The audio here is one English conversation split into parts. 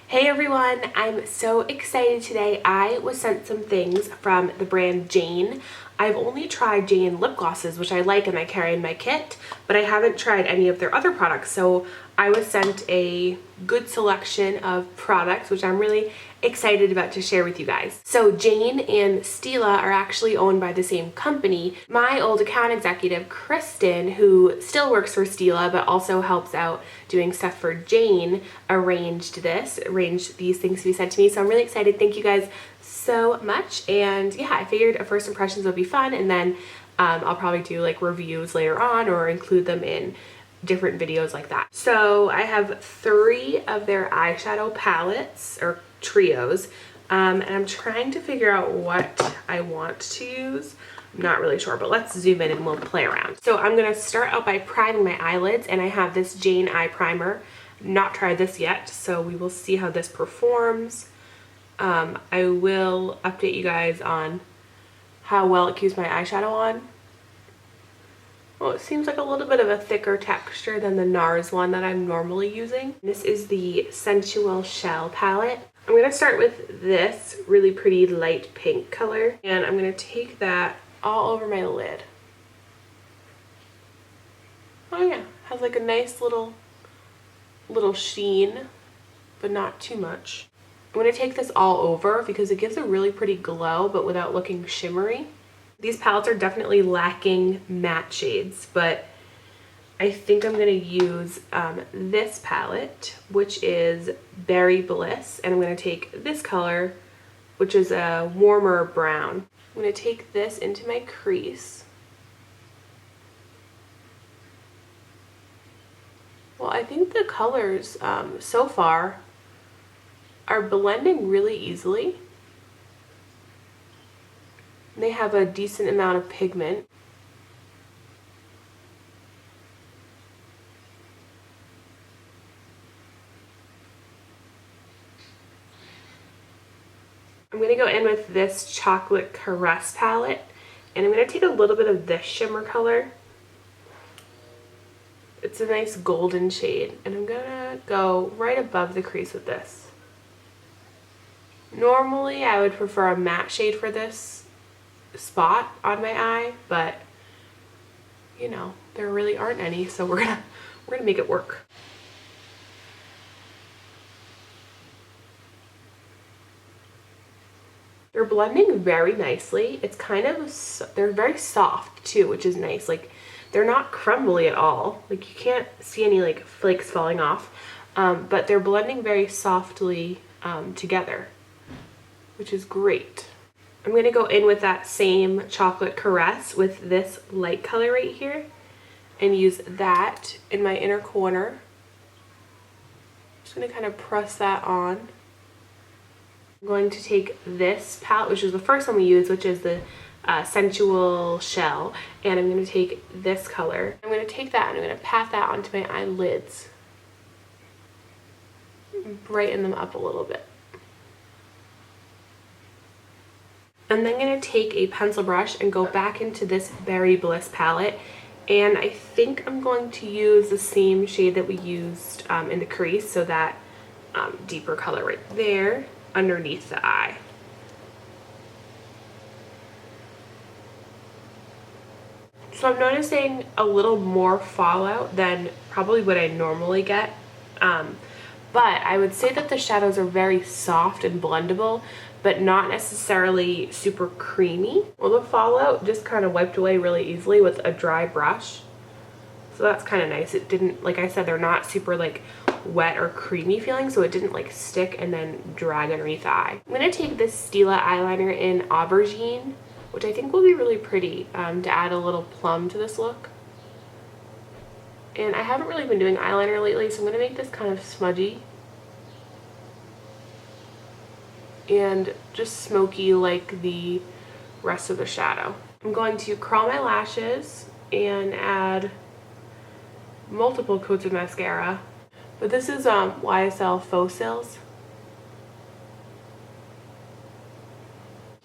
Hey everyone, I'm so excited today. I was sent some things from the brand Jane. I've only tried Jane lip glosses, which I like and I carry in my kit, but I haven't tried any of their other products. So I was sent a good selection of products, which I'm really excited about to share with you guys. So Jane and Stila are actually owned by the same company. My old account executive, Kristen, who still works for Stila but also helps out doing stuff for Jane, arranged these things to be sent to me. So I'm really excited. Thank you guys so much. And yeah, I figured a first impressions would be fun, and then I'll probably do like reviews later on or include them in different videos like that. So I have 3 of their eyeshadow palettes or trios, and I'm trying to figure out what I want to use. I'm not really sure, but let's zoom in and we'll play around. So I'm gonna start out by priming my eyelids, and I have this Jane eye primer. Not tried this yet, so we will see how this performs. I will update you guys on how well it keeps my eyeshadow on. Well, it seems like a little bit of a thicker texture than the NARS one that I'm normally using. This is the Sensual Shell palette. I'm going to start with this really pretty light pink color, and I'm going to take that all over my lid. Oh yeah, has like a nice little sheen, but not too much. I'm going to take this all over because it gives a really pretty glow, but without looking shimmery. These palettes are definitely lacking matte shades, but I think I'm going to use this palette, which is Berry Bliss, and I'm going to take this color, which is a warmer brown. I'm going to take this into my crease. Well, I think the colors so far are blending really easily. They have a decent amount of pigment. I'm going to go in with this Chocolate Caress palette, and I'm going to take a little bit of this shimmer color. It's a nice golden shade, and I'm going to go right above the crease with this. Normally I would prefer a matte shade for this spot on my eye, but you know, there really aren't any, so we're gonna make it work. They're blending very nicely. It's kind of, they're very soft too, which is nice. Like, they're not crumbly at all. Like, you can't see any like flakes falling off, but they're blending very softly together, which is great. I'm going to go in with that same Chocolate Caress with this light color right here and use that in my inner corner. Just going to kind of press that on. I'm going to take this palette, which is the first one we used, which is the Sensual Shell, and I'm going to take this color. I'm going to take that and I'm going to pat that onto my eyelids. Brighten them up a little bit. I'm then going to take a pencil brush and go back into this Berry Bliss palette, and I think I'm going to use the same shade that we used in the crease, so that deeper color right there underneath the eye. So I'm noticing a little more fallout than probably what I normally get, but I would say that the shadows are very soft and blendable, but not necessarily super creamy. Well, the fallout just kind of wiped away really easily with a dry brush. So that's kind of nice. It didn't, like I said, they're not super like wet or creamy feeling, so it didn't like stick and then drag underneath the eye. I'm gonna take this Stila eyeliner in Aubergine, which I think will be really pretty to add a little plum to this look. And I haven't really been doing eyeliner lately, so I'm gonna make this kind of smudgy and just smoky like the rest of the shadow. I'm going to curl my lashes and add multiple coats of mascara, but this is YSL Faux Cils.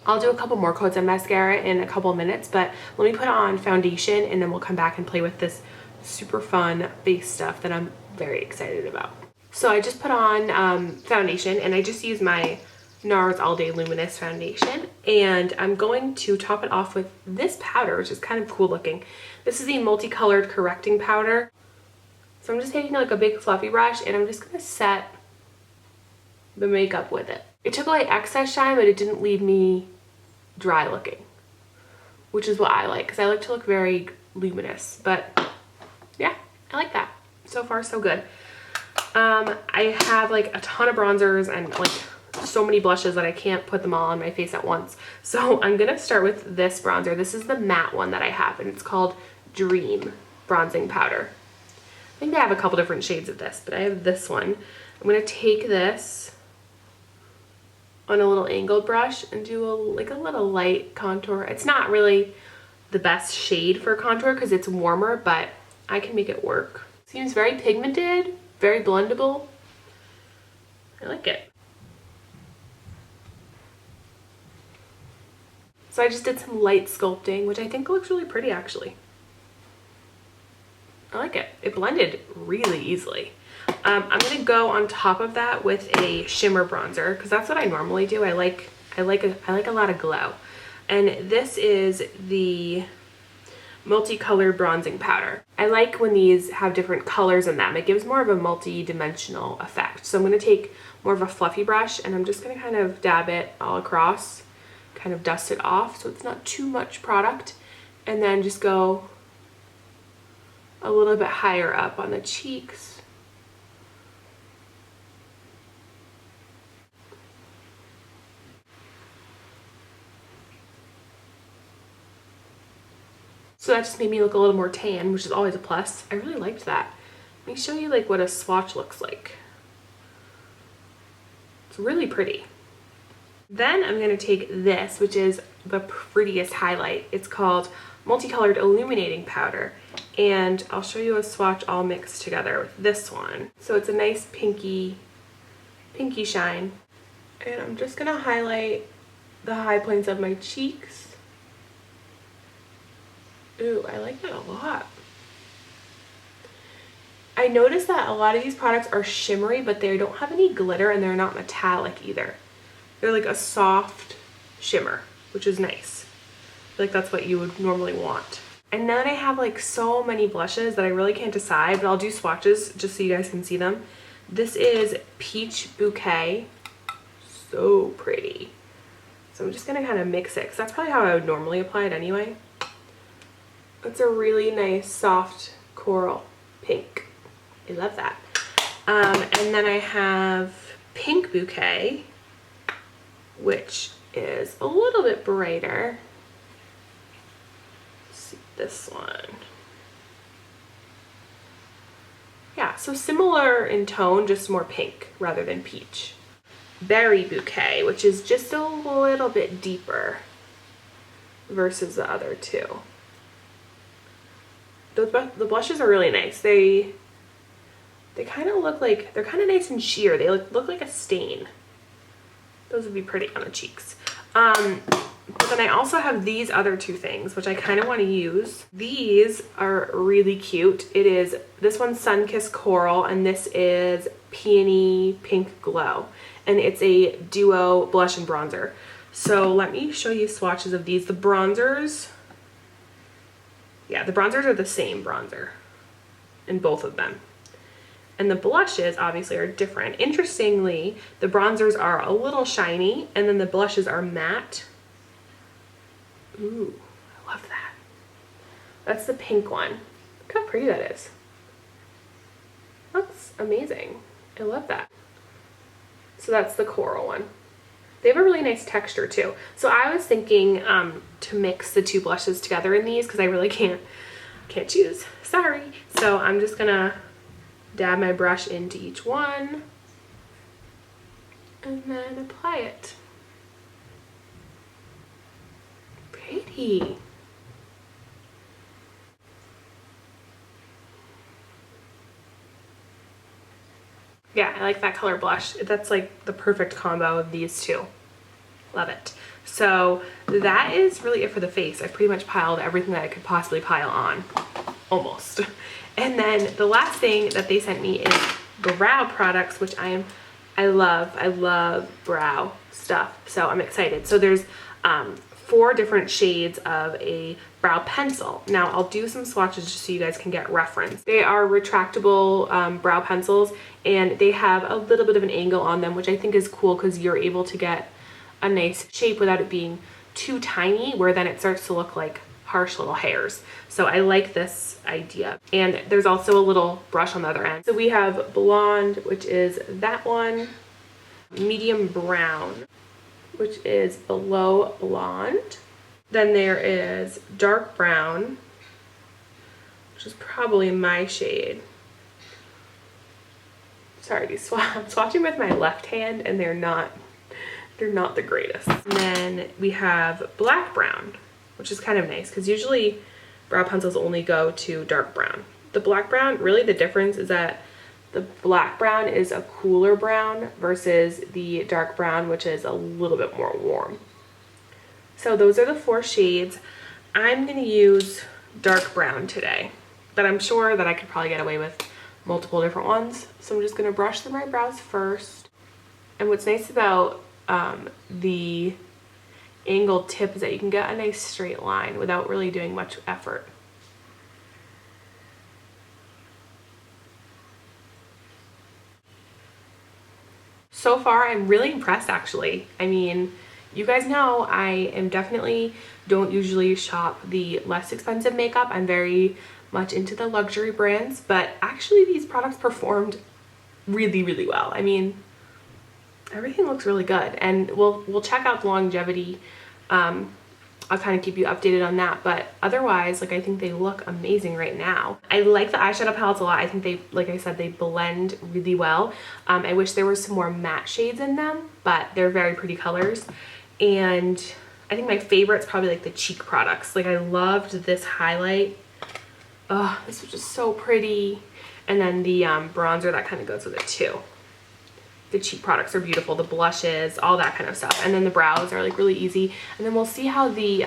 I'll do a couple more coats of mascara in a couple minutes, but let me put on foundation and then we'll come back and play with this super fun base stuff that I'm very excited about. So I just put on foundation, and I just use my NARS All Day Luminous foundation, and I'm going to top it off with this powder, which is kind of cool looking. This is the multicolored correcting powder. So I'm just taking like a big fluffy brush, and I'm just gonna set the makeup with it. It took away excess shine, but it didn't leave me dry looking, which is what I like, because I like to look very luminous. But yeah, I like that. So far so good. I have like a ton of bronzers and like so many blushes that I can't put them all on my face at once. So I'm gonna start with this bronzer. This is the matte one that I have, and it's called Dream Bronzing Powder. I think I have a couple different shades of this, but I have this one. I'm gonna take this on a little angled brush and do a little light contour. It's not really the best shade for contour because it's warmer, but I can make it work. Seems very pigmented, very blendable. I like it. So I just did some light sculpting, which I think looks really pretty actually. I like it. It blended really easily. I'm gonna go on top of that with a shimmer bronzer because that's what I normally do. I like a lot of glow, and this is the multicolored bronzing powder. I like when these have different colors in them. It gives more of a multi-dimensional effect. So I'm gonna take more of a fluffy brush, and I'm just gonna kind of dab it all across, kind of dust it off so it's not too much product, and then just go a little bit higher up on the cheeks. So that just made me look a little more tan, which is always a plus. I really liked that. Let me show you like what a swatch looks like. It's really pretty. Then I'm gonna take this, which is the prettiest highlight. It's called Multicolored Illuminating Powder, and I'll show you a swatch all mixed together with this one. So it's a nice pinky shine, and I'm just gonna highlight the high points of my cheeks. Ooh, I like that a lot. I noticed that a lot of these products are shimmery, but they don't have any glitter, and they're not metallic either. They're like a soft shimmer, which is nice. I feel like that's what you would normally want. And then I have like so many blushes that I really can't decide, but I'll do swatches just so you guys can see them. This is Peach Bouquet. So pretty. So I'm just gonna kind of mix it, because that's probably how I would normally apply it anyway. It's a really nice soft coral pink. I love that. And then I have Pink Bouquet, which is a little bit brighter. Let's see this one. Yeah, so similar in tone, just more pink rather than peach. Berry Bouquet, which is just a little bit deeper versus the other two. The blushes are really nice. They kind of look like, they're kind of nice and sheer. They look like a stain. Those would be pretty on the cheeks. But then I also have these other two things, which I kind of want to use. These are really cute. This one's Sunkissed Coral, and this is Peony Pink Glow. And it's a duo blush and bronzer. So let me show you swatches of these. The bronzers, yeah, the bronzers are the same bronzer in both of them. And the blushes obviously are different. Interestingly, the bronzers are a little shiny, and then the blushes are matte. Ooh, I love that. That's the pink one. Look how pretty that is. That's amazing. I love that. So that's the coral one. They have a really nice texture too. So I was thinking to mix the two blushes together in these, because I really can't choose. Sorry. So I'm just gonna dab my brush into each one and then apply it. Pretty. Yeah, I like that color blush. That's like the perfect combo of these two. Love it. So that is really it for the face. I pretty much piled everything that I could possibly pile on, almost. And then the last thing that they sent me is brow products, which I love brow stuff, so I'm excited. So there's 4 different shades of a brow pencil. Now I'll do some swatches just so you guys can get reference. They are retractable brow pencils, and they have a little bit of an angle on them, which I think is cool because you're able to get a nice shape without it being too tiny, where then it starts to look like harsh little hairs. So I like this idea. And there's also a little brush on the other end. So we have blonde, which is that one, medium brown, which is below blonde. Then there is dark brown, which is probably my shade. Sorry, I'm swatching with my left hand and they're not the greatest. And then we have black brown, which is kind of nice because usually brow pencils only go to dark brown. The black brown, really the difference is that the black brown is a cooler brown versus the dark brown, which is a little bit more warm. So those are the 4 shades. I'm gonna use dark brown today, but I'm sure that I could probably get away with multiple different ones. So I'm just gonna brush through my brows first. And what's nice about the angled tip is that you can get a nice straight line without really doing much effort. So far, I'm really impressed actually. I mean, you guys know I am definitely don't usually shop the less expensive makeup. I'm very much into the luxury brands, but actually these products performed really, really well. I mean, everything looks really good, and we'll check out the longevity. I'll kind of keep you updated on that, but otherwise, like, I think they look amazing right now. I like the eyeshadow palettes a lot. I think they, like I said, they blend really well. I wish there were some more matte shades in them, but they're very pretty colors. And I think my favorite's probably like the cheek products. Like, I loved this highlight. Oh, this was just so pretty. And then the bronzer that kind of goes with it too. The cheek products are beautiful, the blushes, all that kind of stuff. And then the brows are like really easy. And then we'll see how the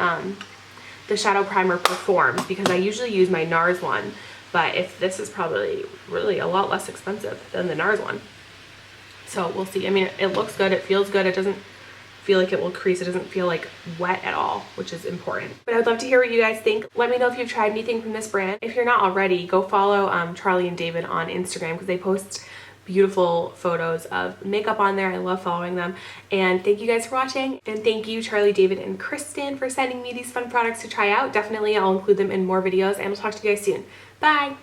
shadow primer performs, because I usually use my NARS one, but if this is probably really a lot less expensive than the NARS one. So we'll see. I mean, it looks good, it feels good, it doesn't feel like it will crease, it doesn't feel like wet at all, which is important. But I'd love to hear what you guys think. Let me know if you've tried anything from this brand. If you're not already, go follow Charlie and David on Instagram, because they post beautiful photos of makeup on there. I love following them. And thank you guys for watching, and thank you Charlie, David, and Kristen for sending me these fun products to try out. Definitely I'll include them in more videos, and we'll talk to you guys soon. Bye.